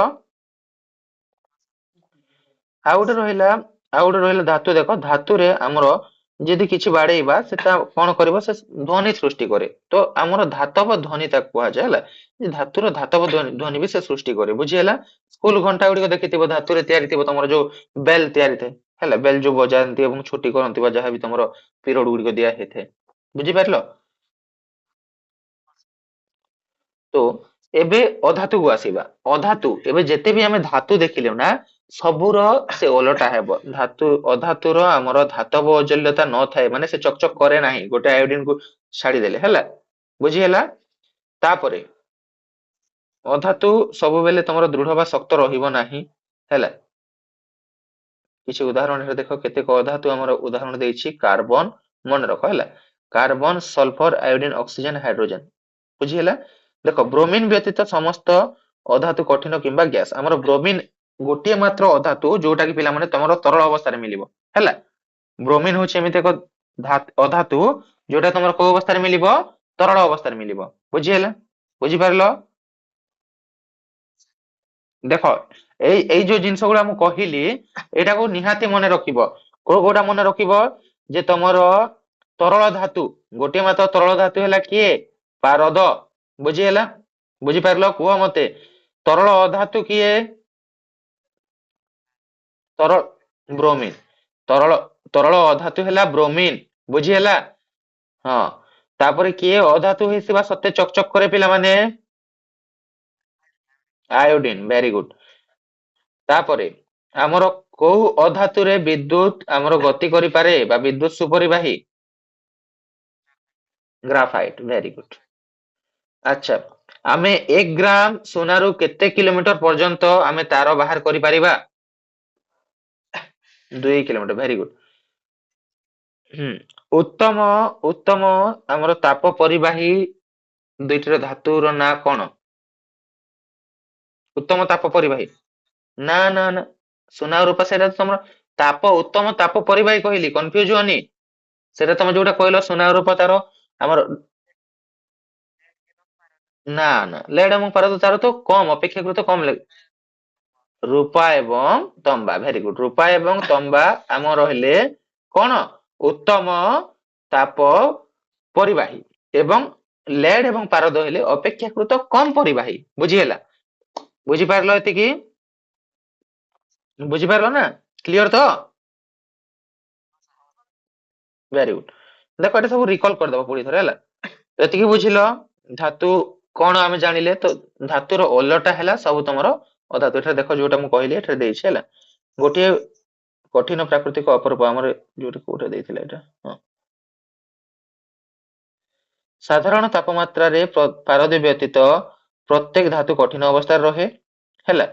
ଆଉ ଗୋଟେ ରହିଲା, ଆଉ ଗୋଟେ ରହିଲା ଧାତୁ, ଦେଖ ଧାତୁରେ ଆମର ଯଦି କିଛି ବାଡେଇବା ସେଟା କଣ କରିବ, ସେ ଧ୍ୱନି ସୃଷ୍ଟି କରେ, ତ ଆମର ଧାତବ ଧ୍ୱନି ତାକୁ କୁହାଯାଏ ହେଲା, ଯେ ଧାତୁର ଧାତବ ଧ୍ୱନି ବି ସେ ସୃଷ୍ଟି କରେ, ବୁଝିହେଲା। ସ୍କୁଲ ଘଣ୍ଟା ଗୁଡିକ ଦେଖିଥିବ ଧାତୁରେ ତିଆରି ଥିବ, ତମର ଯୋଉ ବେଲ ତିଆରି ଥାଏ ହେଲା, ବେଲ ଯୋଉ ବଜାନ୍ତି ଏବଂ ଛୁଟି କରନ୍ତି ବା ଯାହାବି ତମର ପିରିୟଡ ଗୁଡିକ ଦିଆ ହେଇଥାଏ, ବୁଝିପାରିଲ। ତ ଏବେ ଅଧାତୁକୁ ଆସିବା, ଅଧାତୁ ଏବେ ଯେତେ ବି ଆମେ ଧାତୁ ଦେଖିଲେ ନା ସବୁର ସେ ଓଲଟା ହେବ, ଧାତୁ ଅଧାତୁର ଆମର ଧାତବ ଔଜ୍ଜଲ୍ୟତା ନଥାଏ, ମାନେ ସେ ଚକଚକ କରେ ନାହିଁ ଗୋଟେ ଆୟୋଡିନ କୁ ଛାଡିଦେଲେ ହେଲା, ବୁଝିହେଲା। ତାପରେ ଅଧାତୁ ସବୁବେଳେ ତମର ଦୃଢ ବା ଶକ୍ତ ରହିବ ନାହିଁ ହେଲା, କିଛି ଉଦାହରଣରେ ଦେଖ କେତେକ ଅଧାତୁ ଆମର ଉଦାହରଣ ଦେଇଛି, କାର୍ବନ ମନେ ରଖ ହେଲା, carbon sulphur iodine oxygen hydrogen, ବୁଝିହେଲା। ଦେଖ ବ୍ରୋମିନ ବ୍ୟତୀତ ସମସ୍ତ ଅଧାତୁ କଠିନ କିମ୍ବା ଗ୍ୟାସ, ଆମର ବ୍ରୋମିନ ଗୋଟିଏ ମାତ୍ର ଅଧାତୁ ଯୋଉଟା କି ପିଲାମାନେ ତମର ତରଳ ଅବସ୍ଥାରେ ମିଳିବ ହେଲା, ବ୍ରୋମିନ ହଉଛି ଏମିତି ଏକ ଅଧାତୁ ଯୋଉଟା ତମର କୋଉ ଅବସ୍ଥାରେ ମିଳିବ, ତରଳ ଅବସ୍ଥାରେ ମିଳିବ, ବୁଝିହେଲା। ବୁଝିପାରିଲ। ଦେଖ ଏଇ ଏଇ ଯୋଉ ଜିନିଷ ଗୁଡା ମୁଁ କହିଲି, ଏଇଟାକୁ ନିହାତି ମନେ ରଖିବ, କୋଉଟା ମନେ ରଖିବ ଯେ ତମର ତରଳ ଧାତୁ, ଗୋଟିଏ ମାତ୍ର ତରଳ ଧାତୁ ହେଲା କିଏ? ପାରଦ। ବୁଝି ହେଲା? ବୁଝିପାରିଲ? କୁହ ମତେ। ତରଳ ଅଧାତୁ କିଏ? ତରଳ ବ୍ରୋମିନ। ତରଳ ତରଳ ଅଧାତୁ ହେଲା ବ୍ରୋମିନ। ବୁଝି ହେଲା? ହଁ। ତାପରେ କିଏ ଅଧାତୁ ହେଇଥିବା ସତ୍ୱେ ଚକଚକ କରେ ପିଲାମାନେ? ଆୟୋଡିନ। Very good. ତାପରେ ଆମର କୋଉ ଅଧାତୁରେ ବିଦ୍ୟୁତ ଆମର ଗତି କରିପାରେ ବା ବିଦ୍ୟୁତ ସୁପରିବାହୀ? ଗ୍ରାଫାଇଟ। Very good. ଆଚ୍ଛା, ଆମେ 1 ଗ୍ରାମ ସୁନାରୁ କେତେ କିଲୋମିଟର ପର୍ଯ୍ୟନ୍ତ ଆମେ ତାର ବାହାର କରିପାରିବା? 2 କିଲୋମିଟର। Very good. ହୁଁ। ଉତ୍ତମ ଉତ୍ତମ ଆମର ତାପ ପରିବାହୀ ଦୁଇଟିର ଧାତୁର ନାଁ କଣ? ଉତ୍ତମ ତାପ ପରିବାହୀ। ନା ନା ନା, ସୁନା ଆଉ ରୂପା ସେଇଟା ତ ତମର ତାପ, ଉତ୍ତମ ତାପ ପରିବାହୀ କହିଲି, କନଫ୍ୟୁଜ ହୁଅନି। ସେଇଟା ତମେ ଯୋଉଟା କହିଲ ସୁନା ଆଉ ରୂପା ତାର ଆମର, ନା ନା, ଲେଡ ଏବଂ ପାରଦ ତାର ତ କମ, ଅପେକ୍ଷାକୃତ କମ ରୂପା ଏବଂ ତମ୍ବା। Very good. ରୂପା ଏବଂ ତମ୍ବା ଆମର ରହିଲେ କଣ? ଉତ୍ତମ ତାପ ପରିବାହୀ। ଏବଂ ଲେଡ ଏବଂ ପାରଦ ହେଲେ ଅପେକ୍ଷାକୃତ କମ ପରିବାହୀ। ବୁଝିହେଲା? ବୁଝିପାରିଲ ଏତିକି? ବୁଝିପାରିଲ ନା? କ୍ଲିୟର ତ? Very good. ଦେଖ ଏଟା ସବୁ ରିକଲ କରିଦବ ପୁଣି ଥରେ ହେଲା। ଏତିକି ବୁଝିଲ ଧାତୁ କଣ ଆମେ ଜାଣିଲେ ତ? ଧାତୁର ଓଲଟା ହେଲା ସବୁ ତମର ଅଧାତୁ। ଏଠାରେ ଦେଖ ଯୋଉଟା ମୁଁ କହିଲି ଏଠାରେ ଦେଇଛି ହେଲା। ଗୋଟିଏ କଠିନ ପ୍ରାକୃତିକ ଅପରୂପ, ଆମର ଯୋଉଟା କୋଉଟା ଦେଇଥିଲା ଏଇଟା, ହଁ। ସାଧାରଣ ତାପମାତ୍ରାରେ ପାରଦ ବ୍ୟତୀତ ପ୍ରତ୍ୟେକ ଧାତୁ କଠିନ ଅବସ୍ଥାରେ ରହେ ହେଲା।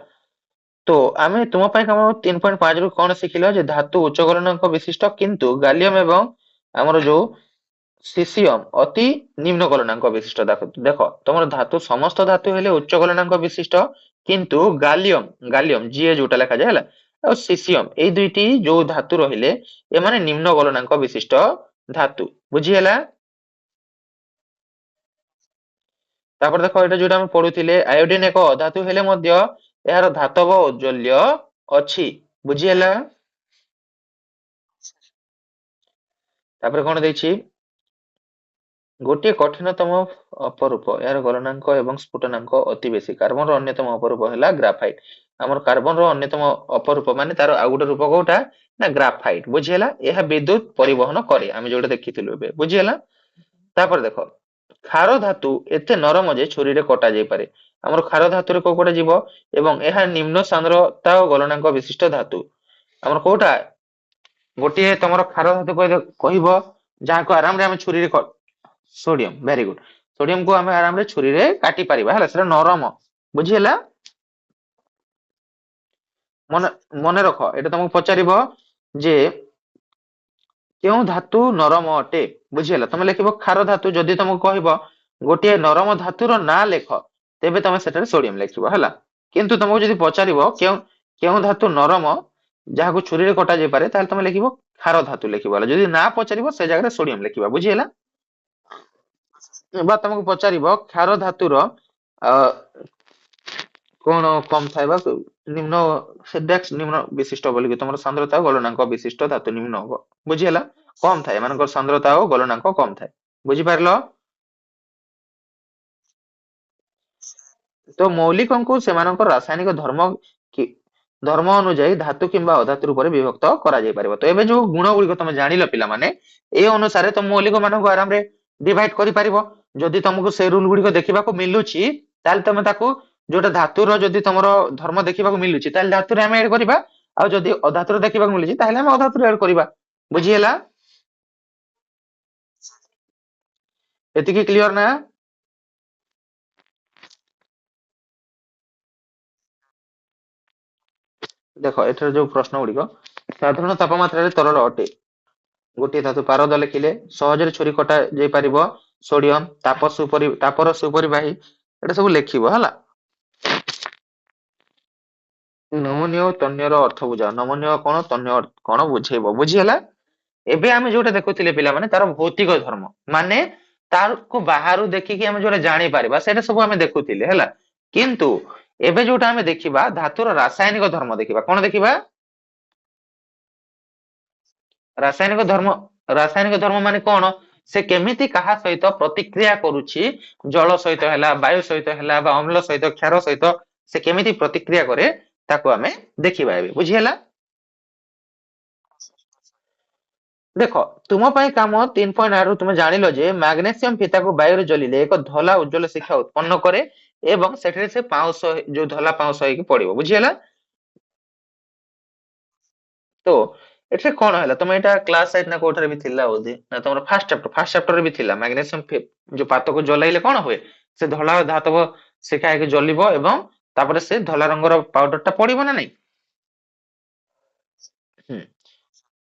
ତ ଆମେ ତୁମ ପାଇଁ ଆମ 3.5 ରୁ କଣ ଶିଖିଲ ଯେ ଧାତୁ ଉଚ୍ଚ ଗଲନାଙ୍କ ବିଶିଷ୍ଟ, କିନ୍ତୁ ଗାଲିୟମ ଏବଂ ଆମର ଯୋଉ ସିସିୟମ ଅତି ନିମ୍ନ ଗଲନାଙ୍କ ବିଶିଷ୍ଟ। ଦେଖ ତମର ଧାତୁ, ସମସ୍ତ ଧାତୁ ହେଲେ ଉଚ୍ଚ ଗଲନାଙ୍କ ବିଶିଷ୍ଟ, କିନ୍ତୁ ଗାଲିୟମ ଗାଲିୟମ ଜିଏ ଯୋଉଟା ଲେଖାଯାଏ ହେଲା, ଆଉ ସିସିୟମ ଏଇ ଦୁଇଟି ଯୋଉ ଧାତୁ ରହିଲେ ଏମାନେ ନିମ୍ନ ଗଲନାଙ୍କ ବିଶିଷ୍ଟ ଧାତୁ। ବୁଝି ହେଲା? ତାପରେ ଦେଖ ଏଇଟା ଯୋଉଟା ଆମେ ପଢୁଥିଲେ, ଆୟୋଡିନ ଏକ ଅଧାତୁ ହେଲେ ମଧ୍ୟ ଏହାର ଧାତବ ଔଜ୍ଜଲ୍ୟ ଅଛି। ବୁଝି ହେଲା? ତାପରେ କଣ ଦେଇଛି? ଗୋଟିଏ କଠିନତମ ଅପରୂପ, ଏହାର ଗଲନାଙ୍କ ଏବଂ ସ୍ଫୁଟନାଙ୍କ ଅତି ବେଶୀ। କାର୍ବନର ଅନ୍ୟତମ ଅପରୂପ ହେଲା ଗ୍ରାଫାଇଟ। ଆମର କାର୍ବନର ଅନ୍ୟତମ ଅପରୂପ ମାନେ ତାର ଆଉ ଗୋଟେ ରୂପ କୋଉଟା ନା ଗ୍ରାଫାଇଟ। ବୁଝି ହେଲା? ଏହା ବିଦ୍ୟୁତ ପରିବହନ କରେ, ଆମେ ଯୋଉଟା ଦେଖିଥିଲୁ ଏବେ। ବୁଝି ହେଲା? ତାପରେ ଦେଖ, ଖାର ଧାତୁ ଏତେ ନରମ ଯେ ଛୁରୀରେ କଟା ଯାଇପାରେ। ଆମର ଖାର ଧାତୁରେ କୋଉ କୋଉଟା ଯିବ? ଏବଂ ଏହା ନିମ୍ନ ସାନ୍ଦ୍ରତା ଓ ଗଲନାଙ୍କ ବିଶିଷ୍ଟ ଧାତୁ। ଆମର କୋଉଟା? ଗୋଟିଏ ତମର ଖାର ଧାତୁ କହିବ ଯାହାକୁ ଆରାମରେ ଆମେ ଛୁରୀରେ ସୋଡିୟମ। Very good. ସୋଡିୟମକୁ ଆମେ ଆରାମରେ ଛୁରୀରେ କାଟି ପାରିବା ହେଲା, ସେଟା ନରମ। ବୁଝି ହେଲା? ମନେ ମନେ ରଖ, ଏଇଟା ତମକୁ ପଚାରିବ ଯେ କେଉଁ ଧାତୁ ନରମ ଅଟେ? ବୁଝିହେଲା? ତମେ ଲେଖିବ ଖାର ଧାତୁ। ଯଦି ତମକୁ କହିବ ଗୋଟିଏ ନରମ ଧାତୁର ନାଁ ଲେଖ, ତେବେ ତମେ ସେଠାରେ ସୋଡିୟମ ଲେଖିବ ହେଲା। କିନ୍ତୁ ତମକୁ ଯଦି ପଚାରିବ କେଉଁ କେଉଁ ଧାତୁ ନରମ ଯାହାକୁ ଛୁରୀରେ କଟା ଯାଇପାରେ, ତାହେଲେ ତମେ ଲେଖିବ ଖାର ଧାତୁ ଲେଖିବ ହେଲା। ଯଦି ନା ପଚାରିବ ସେ ଜାଗାରେ ସୋଡିୟମ ଲେଖିବା। ବୁଝି ହେଲା? ବା ତମକୁ ପଚାରିବ କ୍ଷାର ଧାତୁର ଅ କଣ କମ ଥାଏ ବା ନିମ୍ନ ସେଡେକ୍ସ ନିମ୍ନ ବିଶିଷ୍ଟ ବୋଲିକି, ତମର ସାନ୍ଦ୍ରତା ଓ ଗଲନାଙ୍କ ବିଶିଷ୍ଟ ଧାତୁ ନିମ୍ନ ହବ। ବୁଝି ହେଲା? କମ ଥାଏ, ଏମାନଙ୍କର ସାନ୍ଦ୍ରତା ଓ ଗଲନାଙ୍କ କମ ଥାଏ। ବୁଝିପାରିଲ? ତ ମୌଳିକଙ୍କୁ ସେମାନଙ୍କର ରାସାୟନିକ ଧର୍ମ କି ଧର୍ମ ଅନୁଯାୟୀ ଧାତୁ କିମ୍ବା ଅଧାତୁ ରୂପରେ ବିଭକ୍ତ କରାଯାଇ ପାରିବ। ତ ଏବେ ଯୋଉ ଗୁଣ ଗୁଡିକ ତମେ ଜାଣିଲ ପିଲାମାନେ, ଏଇ ଅନୁସାରେ ତମ ମୌଳିକ ମାନଙ୍କୁ ଆରାମରେ ଡିଭାଇଡ କରିପାରିବ। ଯଦି ତମକୁ ସେ ରୁଲ ଗୁଡିକ ଦେଖିବାକୁ ମିଳୁଛି, ତାହେଲେ ତମେ ତାକୁ ଯୋଉଟା ଧାତୁର ଯଦି ତମର ଧର୍ମ ଦେଖିବାକୁ ମିଳୁଛି, ତାହେଲେ ଧାତୁରେ ଆମେ ଆଡ କରିବା। ଆଉ ଯଦି ଅଧାତୁର ଦେଖିବାକୁ ମିଳୁଛି, ତାହେଲେ ଆମେ ଅଧାତୁରେ ଆଡ କରିବା। ବୁଝି ହେଲା? ଏତିକି କ୍ଲିୟର ନା? ଦେଖ ଏଠାରେ ଯୋଉ ପ୍ରଶ୍ନ ଗୁଡିକ, ସାଧାରଣ ତାପମାତ୍ରାରେ ତରଳ ଅଟେ। ଗୋଟିଏ ଧାତୁ ପାରଦ ଲେଖିଲେ ସହଜରେ ଛୁରୀ କଟା ଯାଇ ପାରିବ। ସୋଡିୟମ ତାପର ସୁପରିବାହୀ, ଏଟା ସବୁ ଲେଖିବ ହେଲା। ନମନୀୟ ଓ ତନ୍ୟର ଅର୍ଥ ବୁଝାଅ। ନମନୀୟ କଣ, ତନ୍ୟ କଣ ବୁଝେଇବ। ବୁଝି ହେଲା? ଏବେ ଆମେ ଯୋଉଟା ଦେଖୁଥିଲେ ପିଲାମାନେ, ତାର ଭୌତିକ ଧର୍ମ ମାନେ ତାକୁ ବାହାରୁ ଦେଖିକି ଆମେ ଯୋଉଟା ଜାଣିପାରିବା, ସେଇଟା ସବୁ ଆମେ ଦେଖୁଥିଲେ ହେଲା। କିନ୍ତୁ ଏବେ ଯୋଉଟା ଆମେ ଦେଖିବା ଧାତୁର ରାସାୟନିକ ଧର୍ମ ଦେଖିବା। କଣ ଦେଖିବା? ରାସାୟନିକ ଧର୍ମ ମାନେ କଣ? ସେ କେମିତି କାହା ସହିତ ପ୍ରତିକ୍ରିୟା କରୁଛି, ଜଳ ସହିତ ହେଲା, ବାୟୁ ସହିତ ହେଲା, ବା ଅମ୍ଳ ସହିତ, କ୍ଷାର ସହିତ ସେ କେମିତି ପ୍ରତିକ୍ରିୟା କରେ, ତାକୁ ଆମେ ଦେଖିବା ଏବେ। ବୁଝି ହେଲା? ଦେଖ, ତୁମ ପାଇଁ କାମ 3.8 ରୁ ତୁମେ ଜାଣିଲ ଯେ ମାଗ୍ନେସିୟମ ଫିତାକୁ ବାୟୁରେ ଜଳିଲେ ଏକ ଧଳା ଉଜ୍ଜ୍ୱଳ ଶିଖା ଉତ୍ପନ୍ନ କରେ ଏବଂ ସେଠାରେ ସେ ପାଉଁଶ, ଯୋଉ ଧଳା ପାଉଁଶ ହେଇକି ପଡିବ। ବୁଝି ହେଲା? ତ ଏଠାରେ କଣ ହେଲା, ତମେ ଏଇଟା କ୍ଲାସ 8 ନା କୋଉଠାରେ ବି ଥିଲା ବୋଧେ, ନା ତମର ଫାର୍ଷ୍ଟ ଚାପ୍ଟରରେ ବି ଥିଲା, ମାଗ୍ନେସିୟମ ଯୋଉ ପାତକୁ ଜଲାଇଲେ କଣ ହୁଏ, ସେ ଧଳା ଧାତବ ଶିଖା ହେଇକି ଜଲିବ ଏବଂ ତାପରେ ସେ ଧଳା ରଙ୍ଗର ପାଉଡର ଟା ପଡିବ ନା ନାଇଁ? ହୁଁ।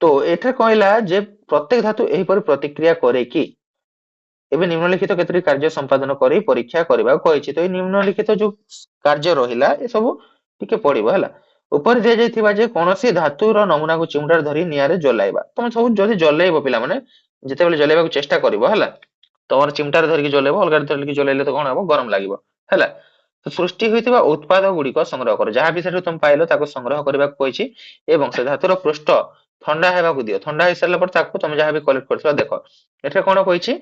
ତ ଏଠାରେ କହିଲା ଯେ ପ୍ରତ୍ୟେକ ଧାତୁ ଏହିପରି ପ୍ରତିକ୍ରିୟା କରେ କି? ଏବେ ନିମ୍ନଲିଖିତ କେତୋଟି କାର୍ଯ୍ୟ ସମ୍ପାଦନ କରି ପରୀକ୍ଷା କରିବାକୁ କହିଛି। ତ ଏଇ ନିମ୍ନଲିଖିତ ଯୋଉ କାର୍ଯ୍ୟ ରହିଲା ଏ ସବୁ ଟିକେ ପଡିବ ହେଲା। ଉପରେ ଦିଆଯାଇଥିବା ଯେ କୌଣସି ଧାତୁର ନମୁନାକୁ ଚିମୁଟାରେ ଧରି ନିଆଁରେ ଜଲାଇବା। ତମେ ସବୁ ଯଦି ଜଲେଇବ ପିଲାମାନେ, ଯେତେବେଳେ ଜଲେଇବାକୁ ଚେଷ୍ଟା କରିବ ହେଲା, ତମର ଚିମଟାରେ ଧରିକି ଜଲେଇବ, ଅଲଗା ଧରିକି ଜଲେଇଲେ ତ କଣ ହବ, ଗରମ ଲାଗିବ ହେଲା। ତ ସୃଷ୍ଟି ହୋଇଥିବା ଉତ୍ପାଦ ଗୁଡିକ ସଂଗ୍ରହ କର, ଯାହା ବି ସେଠୁ ତମେ ପାଇଲ ତାକୁ ସଂଗ୍ରହ କରିବାକୁ କହିଛି ଏବଂ ସେ ଧାତୁର ପୃଷ୍ଠ ଥଣ୍ଡା ହେବାକୁ ଦିଅ। ଥଣ୍ଡା ହେଇସାରିଲା ପରେ ତାକୁ ତମେ ଯାହା ବି କଲେକ୍ଟ କରିଥିବ ଦେଖ। ଏଠାରେ କଣ କହିଛି,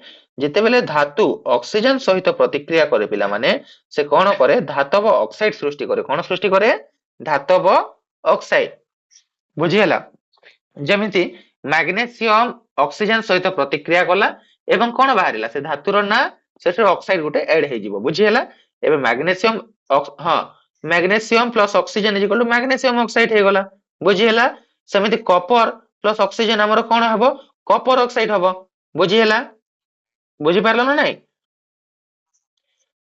ଯେତେବେଳେ ଧାତୁ ଅକ୍ସିଜେନ ସହିତ ପ୍ରତିକ୍ରିୟା କରେ ପିଲାମାନେ, ସେ କଣ କରେ, ଧାତବ ଅକ୍ସାଇଡ ସୃଷ୍ଟି କରେ। କଣ ସୃଷ୍ଟି କରେ? ଧାତବ ଅକ୍ସାଇଡ। ବୁଝିହେଲା? ଯେମିତି ମାଗ୍ନେସିୟମ ଅକ୍ସିଜେନ ସହିତ ପ୍ରତିକ୍ରିୟା କଲା ଏବଂ କଣ ବାହାରିଲା, ସେ ଧାତୁର ନା ସେଠାରେ ଅକ୍ସାଇଡ ଗୋଟେ ଆଡ ହେଇଯିବ। ବୁଝି ହେଲା? ଏବେ ମାଗ୍ନେସିୟମ, ହଁ, magnesium plus oxygen is equal to magnesium oxide ହେଇଗଲା। ବୁଝି ହେଲା? ସେମିତି କପର ପ୍ଲସ ଅକ୍ସିଜେନ ଆମର କଣ ହବ, କପର ଅକ୍ସାଇଡ ହବ। ବୁଝି ହେଲା? ବୁଝିପାରିଲ ନା ନାଇଁ?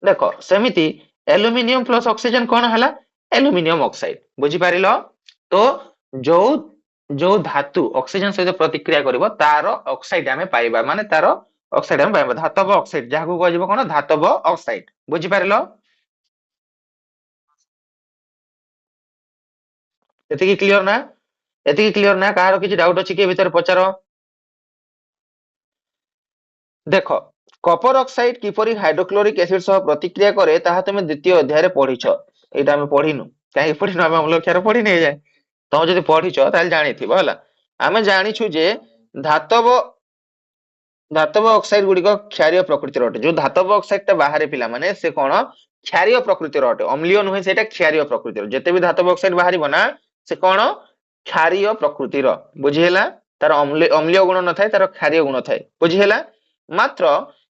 ଦେଖ, ସେମିତି ଆଲୁମିନିୟମ ପ୍ଲସ ଅକ୍ସିଜେନ କଣ ହେଲା, ଆଲୁମିନିୟମ ଅକ୍ସାଇଡ। ବୁଝିପାରିଲ? ତ ଯୋଉ ଯୋଉ ଧାତୁ ଅକ୍ସିଜେନ ସହିତ ପ୍ରତିକ୍ରିୟା କରିବ ତାର ଅକ୍ସାଇଡ ଆମେ ପାଇବା, ମାନେ ତାର ଅକ୍ସାଇଡ ଆମେ ପାଇବା, ଧାତବ ଅକ୍ସାଇଡ, ଯାହାକୁ କୁହାଯିବ କଣ, ଧାତବ ଅକ୍ସାଇଡ। ବୁଝିପାରିଲ? ଏତିକି କ୍ଲିୟର ନା? ଏତିକି କ୍ଲିୟର ନା? କାହାର କିଛି ଡାଉଟ ଅଛି କି ଏ ଭିତରେ ପଚାର? ଦେଖ, କପର ଅକ୍ସାଇଡ କିପରି ହାଇଡ୍ରୋକ୍ଲୋରିକ ଏସିଡ ସହ ପ୍ରତିକ୍ରିୟା କରେ ତାହା ତମେ ଦ୍ୱିତୀୟ ଅଧ୍ୟାୟରେ ପଢିଛ। ଏଇଟା ଆମେ ପଢିନୁ। କାହିଁକି ପଢିନୁ? ଆମେ ଅମ୍ଳ କ୍ଷାର ପଢିନେ ଏ ଯାଏ। ତମେ ଯଦି ପଢିଛ ତାହେଲେ ଜାଣିଥିବ ହେଲା। ଆମେ ଜାଣିଛୁ ଯେ ଧାତବ ଧାତବ ଅକ୍ସାଇଡ ଗୁଡିକ କ୍ଷାରୀୟ ପ୍ରକୃତିର ଅଟେ। ଯୋଉ ଧାତବ ଅକ୍ସାଇଡ ଟା ବାହାରେ ପିଲାମାନେ, ସେ କଣ, କ୍ଷାରୀୟ ପ୍ରକୃତିର ଅଟେ, ଅମ୍ଳୀୟ ନୁହେଁ, ସେଇଟା କ୍ଷାରୀୟ ପ୍ରକୃତିର। ଯେତେ ବି ଧାତବ ଅକ୍ସାଇଡ ବାହାରିବ ନା, ସେ କଣ, କ୍ଷାରୀୟ ପ୍ରକୃତିର। ବୁଝି ହେଲା? ତାର ଅମ୍ଳୀୟ ଗୁଣ ନଥାଏ, ତାର କ୍ଷାରୀୟ ଗୁଣ ଥାଏ। ବୁଝି ହେଲା? ମାତ୍ର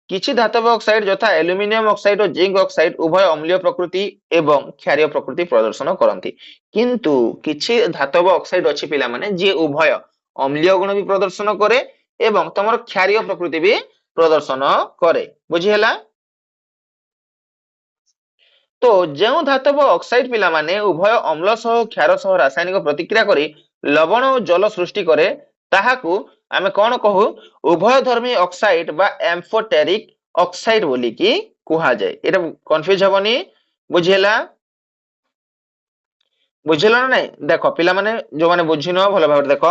କିଛି ଧାତବ ଅକ୍ସାଇଡ ଯଥା ଆଲୁମିନିୟମ ଅକ୍ସାଇଡ ଓ ଜିଙ୍କ ଅକ୍ସାଇଡ ଉଭୟ ଅମ୍ଳୀୟ ପ୍ରକୃତି ଏବଂ କ୍ଷାରୀୟ ପ୍ରକୃତି ପ୍ରଦର୍ଶନ କରନ୍ତି। କିନ୍ତୁ କିଛି ଧାତବ ଅକ୍ସାଇଡ ଅଛି ପିଲାମାନେ, ଯିଏ ଉଭୟ ଅମ୍ଳୀୟ ଗୁଣ ବି ପ୍ରଦର୍ଶନ କରେ ଏବଂ ତମର କ୍ଷାରୀୟ ପ୍ରକୃତି ବି ପ୍ରଦର୍ଶନ କରେ। ବୁଝି ହେଲା? ତ ଯେଉଁ ଧାତବ ଅକ୍ସାଇଡ ପିଲାମାନେ ଉଭୟ ଅମ୍ଳ ସହ ଓ କ୍ଷାର ସହ ରାସାୟନିକ ପ୍ରତିକ୍ରିୟା କରି ଲବଣ ଓ ଜଳ ସୃଷ୍ଟି କରେ, ତାହାକୁ ଆମେ କଣ କହୁ, ଉଭୟ ଧର୍ମୀ ଅକ୍ସାଇଡ ବା ଆମ୍ଫୋଟେରିକ ଅକ୍ସାଇଡ ବୋଲିକି କୁହାଯାଏ। ଏଇଟା କନଫ୍ୟୁଜ ହବନି। ବୁଝି ହେଲା? ବୁଝିଲ ନା ନାଇଁ? ଦେଖ ପିଲାମାନେ, ଯୋଉମାନେ ବୁଝିନ ଭଲ ଭାବରେ ଦେଖ।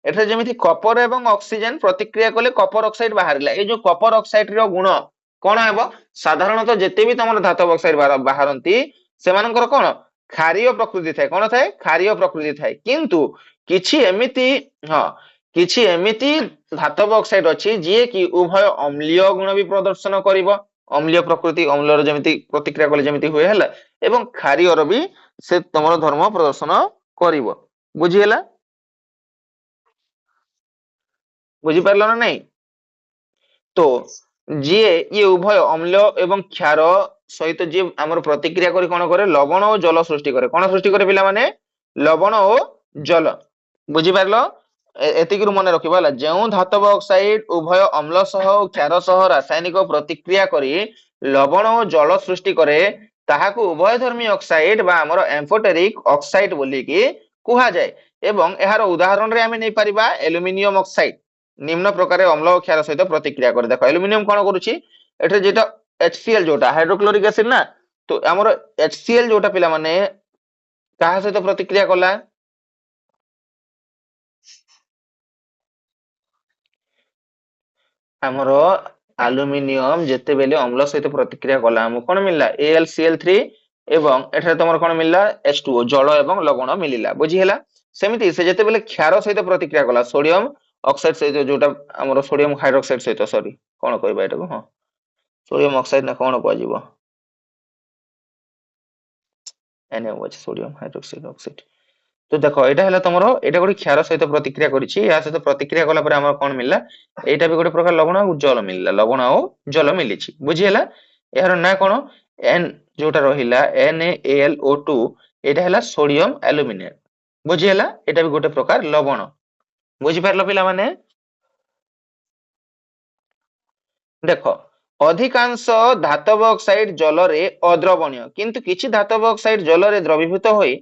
ଏଠାରେ ଯେମିତି କପର ଏବଂ ଅକ୍ସିଜେନ ପ୍ରତିକ୍ରିୟା କଲେ କପର ଅକ୍ସାଇଡ ବାହାରିଲା, ଏଇ ଯୋଉ କପର ଅକ୍ସାଇଡ ର ଗୁଣ କଣ ହେବ, ସାଧାରଣତଃ ଯେତେ ବି ତମର ଧାତବ ଅକ୍ସାଇଡ ବାହାରନ୍ତି, ସେମାନଙ୍କର କଣ, କ୍ଷାରୀୟ ପ୍ରକୃତି ଥାଏ। କଣ ଥାଏ? କ୍ଷାରୀୟ ପ୍ରକୃତି ଥାଏ। କିନ୍ତୁ କିଛି ଏମିତି, ହଁ, କିଛି ଏମିତି ଧାତବ ଅକ୍ସାଇଡ ଅଛି ଯିଏ କି ଉଭୟ ଅମ୍ଳୀୟ ଗୁଣ ବି ପ୍ରଦର୍ଶନ କରିବ, ଅମ୍ଳୀୟ ପ୍ରକୃତି, ଅମ୍ଳର ଯେମିତି ପ୍ରତିକ୍ରିୟା କଲେ ଯେମିତି ହୁଏ ହେଲା, ଏବଂ କ୍ଷାରୀୟର ବି ସେ ତମର ଧର୍ମ ପ୍ରଦର୍ଶନ କରିବ। ବୁଝିହେଲା? ବୁଝିପାରିଲ ନା ନାଇଁ? ତ ଯିଏ ଇଏ ଉଭୟ ଅମ୍ଳ ଏବଂ କ୍ଷାର ସହିତ ଯିଏ ଆମର ପ୍ରତିକ୍ରିୟା କରି କଣ କରେ, ଲବଣ ଓ ଜଳ ସୃଷ୍ଟି କରେ। କଣ ସୃଷ୍ଟି କରେ ପିଲାମାନେ? ଲବଣ ଓ ଜଳ। ବୁଝିପାରିଲ? ଏତିକିରୁ ମନେ ରଖିବ ହେଲା, ଯେଉଁ ଧାତବ ଅକ୍ସାଇଡ ଉଭୟ ଅମ୍ଳ ସହ ଓ କ୍ଷାର ସହ ରାସାୟନିକ ପ୍ରତିକ୍ରିୟା କରି ଲବଣ ଓ ଜଳ ସୃଷ୍ଟି କରେ, ତାହାକୁ ଉଭୟ ଧର୍ମୀ ଅକ୍ସାଇଡ ବା ଆମର ଆମ୍ଫୋଟେରିକ ଅକ୍ସାଇଡ ବୋଲିକି କୁହାଯାଏ। ଏବଂ ଏହାର ଉଦାହରଣରେ ଆମେ ନେଇପାରିବା ଆଲୁମିନିୟମ ଅକ୍ସାଇଡ। ନିମ୍ନ ପ୍ରକାର ଅମ୍ଳ ଓ କ୍ଷାର ସହିତ ପ୍ରତିକ୍ରିୟା করে। ଦେଖ ଆଲୁମିନିୟମ କଣ କରୁଛି, ଏଠାରେ ଯେଟା HCl ଯୋଉଟା ହାଇଡ୍ରୋକ୍ଲୋରିକ ଏସିଡ ନା, ତ ଆମର HCl ଯୋଉଟା ପିଲାମାନେ କାହା ସହିତ ପ୍ରତିକ୍ରିୟା କଲା, ଆମର ଆଲୁମିନିୟମ ଯେତେବେଳେ ଅମ୍ଳ ସହିତ ପ୍ରତିକ୍ରିୟା କଲା, ଆମକୁ କଣ ମିଳିଲା, AlCl3 ଏବଂ ଏଠାରେ ତମର କଣ ମିଳିଲା, H2O, ଜଳ ଏବଂ ଲବଣ ମିଳିଲା। ବୁଝି ହେଲା? ସେମିତି ସେ ଯେତେବେଳେ କ୍ଷାର ସହିତ ପ୍ରତିକ୍ରିୟା କଲା, ସୋଡିୟମ ଅକ୍ସାଇଡ ସହିତ ଯୋଉଟା ଆମର ସୋଡିୟମ ହାଇଡ୍ରୋକ୍ସାଇଡ ସହିତ ସରି କଣ କହିବା ଏଟାକୁ ହଁ ସୋଡିୟମ ଅକ୍ସାଇଡ ନା କଣ କୁହାଯିବ NaO ଅଛି ସୋଡିୟମ ହାଇଡ୍ରୋକ୍ସାଇଡ ଅକ୍ସାଇଡ। ତ ଦେଖ ଏଇଟା ହେଲା ତମର ଏଇଟା ଗୋଟେ କ୍ଷାର ସହିତ ପ୍ରତିକ୍ରିୟା କରିଛି ଏହା ସହିତ ପ୍ରତିକ୍ରିୟା କଲା ପରେ ଆମର କଣ ମିଳିଲା ଏଇଟା ବି ଗୋଟେ ପ୍ରକାର ଲବଣ ଆଉ ଜଳ ମିଳିଲା ଲବଣ ଆଉ ଜଳ ମିଳିଛି ବୁଝିହେଲା। ଏହାର ନାଁ କଣ N ଯୋଉଟା ରହିଲା NaAlO2 ଏଇଟା ହେଲା ସୋଡିୟମ ଆଲୁମିନେଟ ବୁଝିହେଲା ଏଇଟା ବି ଗୋଟେ ପ୍ରକାର ଲବଣ ବୁଝିପାରିଲ ପିଲାମାନେ। ଦେଖ ଅଧିକାଂଶ ଧାତବ ଅକ୍ସାଇଡ ଜଳରେ ଅଦ୍ରବଣୀୟ କିନ୍ତୁ କିଛି ଧାତବ ଅକ୍ସାଇଡ ଜଳରେ ଦ୍ରବୀଭୂତ ହୋଇ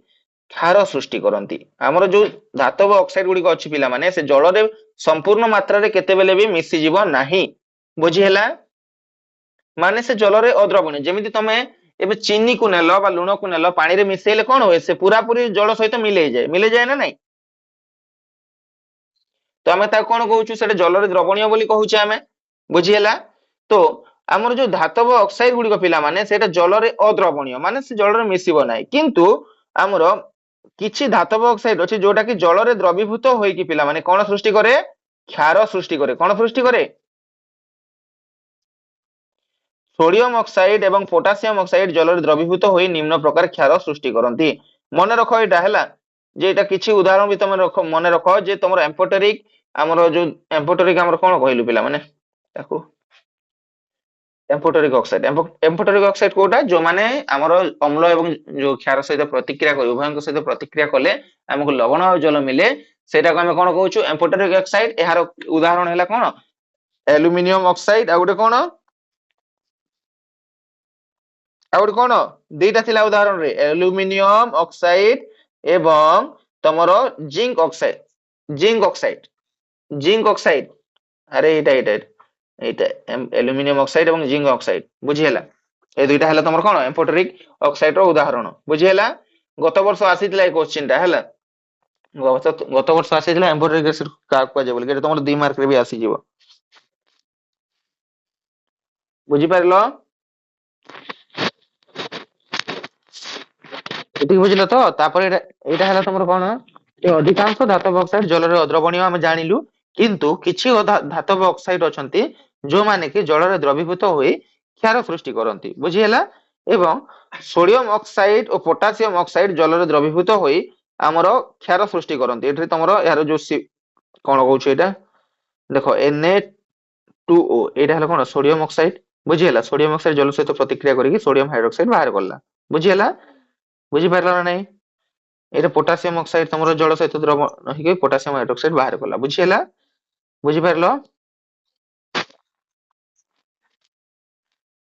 କ୍ଷାର ସୃଷ୍ଟି କରନ୍ତି। ଆମର ଯୋଉ ଧାତବ ଅକ୍ସାଇଡ ଗୁଡିକ ଅଛି ପିଲାମାନେ ସେ ଜଳରେ ସମ୍ପୂର୍ଣ୍ଣ ମାତ୍ରାରେ କେତେବେଳେ ବି ମିଶିଯିବ ନାହିଁ ବୁଝିହେଲା। ମାନେ ସେ ଜଳରେ ଅଦ୍ରବଣୀୟ ଯେମିତି ତମେ ଏବେ ଚିନିକୁ ନେଲ ବା ଲୁଣକୁ ନେଲ ପାଣିରେ ମିଶେଇଲେ କଣ ହୁଏ ସେ ପୁରାପୁରି ଜଳ ସହିତ ମିଲେଇଯାଏ ନା ନାଇଁ। ତ ଆମେ ତାକୁ କଣ କହୁଛୁ ସେଟା ଜଳରେ ଦ୍ରବଣୀୟ ବୋଲି କହୁଛେ ଆମେ ବୁଝିହେଲା। ତ ଆମର ଯୋଉ ଧାତବ ଅକ୍ସାଇଡ ଗୁଡିକ ପିଲାମାନେ ସେଇଟା ଜଳରେ ଅଦ୍ରବଣୀୟ ମାନେ ସେ ଜଳରେ ମିଶିବ ନାହିଁ କିନ୍ତୁ ଆମର କିଛି ଧାତବ ଅକ୍ସାଇଡ ଅଛି ଯୋଉଟା କି ଜଳରେ ଦ୍ରବୀଭୂତ ହୋଇକି ପିଲାମାନେ କଣ ସୃଷ୍ଟି କରେ କ୍ଷାର ସୃଷ୍ଟି କରେ କଣ ସୃଷ୍ଟି କରେ ସୋଡିୟମ ଅକ୍ସାଇଡ ଏବଂ ପୋଟାସିୟମ ଅକ୍ସାଇଡ ଜଳରେ ଦ୍ରବୀଭୂତ ହୋଇ ନିମ୍ନ ପ୍ରକାର କ୍ଷାର ସୃଷ୍ଟି କରନ୍ତି। ମନେ ରଖ ଏଇଟା ହେଲା ଯେ ଏଇଟା କିଛି ଉଦାହରଣ ବି ତମେ ମନେ ରଖ ଯେ ତମର ଏମ୍ପୋଟେରିକ ଆମର ଯୋଉ ଏମ୍ପୋଟେରିକ ଆମର କଣ କହିଲୁ ପିଲାମାନେ ତାକୁ ଏମ୍ପୋଟେରିକ ଅକ୍ସାଇଡ ଏମ୍ପୋଟେରିକ ଅକ୍ସାଇଡ କୋଉଟା ଯୋଉମାନେ ଆମର ଅମ୍ଳ ଏବଂ ଯୋଉ କ୍ଷାର ସହିତ ପ୍ରତିକ୍ରିୟା କରି ଉଭୟଙ୍କ ସହିତ ପ୍ରତିକ୍ରିୟା କଲେ ଆମକୁ ଲବଣ ଆଉ ଜଳ ମିଳେ ସେଇଟାକୁ ଆମେ କଣ କହୁଛୁ ଏମ୍ପୋଟେରିକ ଅକ୍ସାଇଡ ଏହାର ଉଦାହରଣ ହେଲା କଣ ଆଲୁମିନିୟମ ଅକ୍ସାଇଡ ଆଉ ଗୋଟେ କଣ ଆଉ ଗୋଟେ କଣ ଦିଟା ଥିଲା ଉଦାହରଣରେ ଆଲୁମିନିୟମ ଅକ୍ସାଇଡ ଏବଂ ତମର ଜିଙ୍କ ଅକ୍ସାଇଡ ଆରେ ଏଇଟା ଏଇଟା ଆଲୁମିନିୟମ ଅକ୍ସାଇଡ ଏବଂ ଜିଙ୍କ ଅକ୍ସାଇଡ ବୁଝିହେଲା। ଏ ଦୁଇଟା ହେଲା ତମର କଣ ଏମ୍ପୋଟେରିକ ଅକ୍ସାଇଡ ର ଉଦାହରଣ ବୁଝିହେଲା। ଗତ ବର୍ଷ ଆସିଥିଲା ଏଇ କୋଶ୍ଚିନ୍ ଟା ହେଲା ଗତ ବର୍ଷ ଆସିଥିଲା ଏମ୍ପୋଟେରିକ ଏସିଡ କାହାକୁ କୁହାଯାଏ ବୋଲି ଏଇଟା ତମର 2 ମାର୍କରେ ବି ଆସିଯିବ ବୁଝିପାରିଲ। ଏତିକି ବୁଝିଲ ତ ତାପରେ ଏଇଟା ହେଲା ତମର କଣ ଏ ଅଧିକାଂଶ ଧାତବ ଅକ୍ସାଇଡ ଜଳରେ ଅଦ୍ରବଣୀୟ ଆମେ ଜାଣିଲୁ କିନ୍ତୁ କିଛି ଧାତବ ଅକ୍ସାଇଡ ଅଛନ୍ତି ଯୋଉମାନେ କି ଜଳରେ ଦ୍ରବୀଭୂତ ହୋଇ କ୍ଷାର ସୃଷ୍ଟି କରନ୍ତି ବୁଝିହେଲା। ଏବଂ ସୋଡିୟମ ଅକ୍ସାଇଡ ଓ ପୋଟାସିୟମ ଅକ୍ସାଇଡ ଜଳରେ ଦ୍ରବୀଭୂତ ହୋଇ ଆମର କ୍ଷାର ସୃଷ୍ଟି କରନ୍ତି ଏଠାରେ ତମର ଏହାର ଯୋଉ କଣ କହୁଛୁ ଏଇଟା ଦେଖ Na2O ଏଇଟା ହେଲା କଣ ସୋଡିୟମ ଅକ୍ସାଇଡ ବୁଝିହେଲା ସୋଡିୟମ ଅକ୍ସାଇଡ ଜଳ ସହିତ ପ୍ରତିକ୍ରିୟା କରିକି ସୋଡିୟମ ହାଇଡ୍ରୋକ୍ସାଇଡ ବାହାର କଲା ବୁଝିହେଲା। ବୁଝିପାରିଲ ନା ନାଇଁ ଏଇଟା ପୋଟାସିୟମ ଅକ୍ସାଇଡ ତମର ଜଳ ସହିତ ଦ୍ରବଣ ହେଇକି ପୋଟାସିୟମ ହାଇଡ୍ରୋକ୍ସାଇଡ ବାହାର କଲା ବୁଝିହେଲା ବୁଝିପାରିଲ।